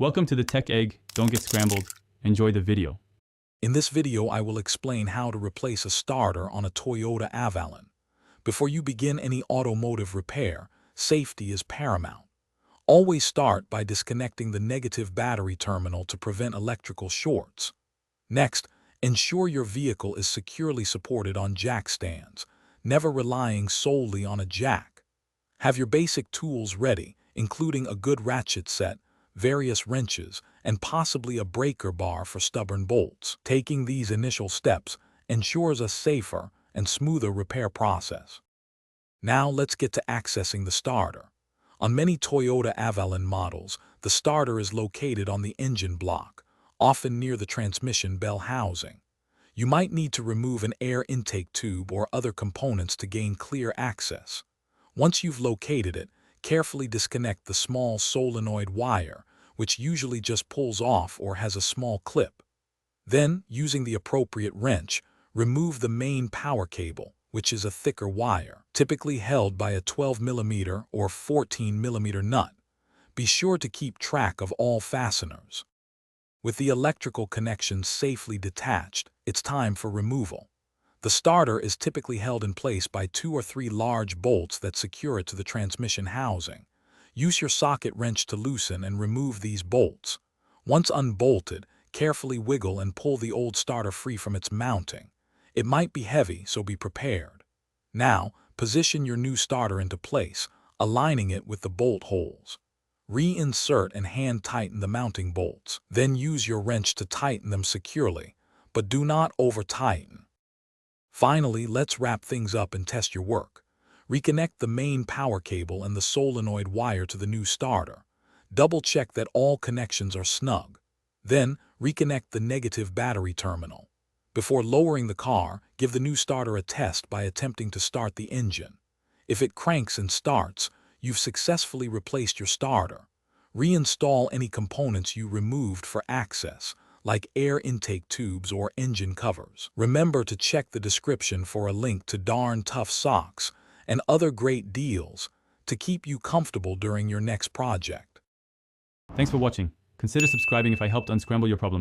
Welcome to the Tech Egg. Don't get scrambled. Enjoy the video. In this video, I will explain how to replace a starter on a Toyota Avalon. Before you begin any automotive repair, safety is paramount. Always start by disconnecting the negative battery terminal to prevent electrical shorts. Next, ensure your vehicle is securely supported on jack stands, never relying solely on a jack. Have your basic tools ready, including a good ratchet set, various wrenches, and possibly a breaker bar for stubborn bolts. Taking these initial steps ensures a safer and smoother repair process. Now let's get to accessing the starter. On many Toyota Avalon models, the starter is located on the engine block, often near the transmission bell housing. You might need to remove an air intake tube or other components to gain clear access. Once you've located it, carefully disconnect the small solenoid wire, which usually just pulls off or has a small clip. Then, using the appropriate wrench, remove the main power cable, which is a thicker wire, typically held by a 12mm or 14mm nut. Be sure to keep track of all fasteners. With the electrical connections safely detached, it's time for removal. The starter is typically held in place by 2 or 3 large bolts that secure it to the transmission housing. Use your socket wrench to loosen and remove these bolts. Once unbolted, carefully wiggle and pull the old starter free from its mounting. It might be heavy, so be prepared. Now, position your new starter into place, aligning it with the bolt holes. Reinsert and hand tighten the mounting bolts. Then use your wrench to tighten them securely, but do not over-tighten. Finally, let's wrap things up and test your work. Reconnect the main power cable and the solenoid wire to the new starter. Double-check that all connections are snug. Then, reconnect the negative battery terminal. Before lowering the car, give the new starter a test by attempting to start the engine. If it cranks and starts, you've successfully replaced your starter. Reinstall any components you removed for access, like air intake tubes or engine covers. Remember to check the description for a link to darn tough socks and other great deals to keep you comfortable during your next project. Thanks for watching. Consider subscribing if I helped unscramble your problems.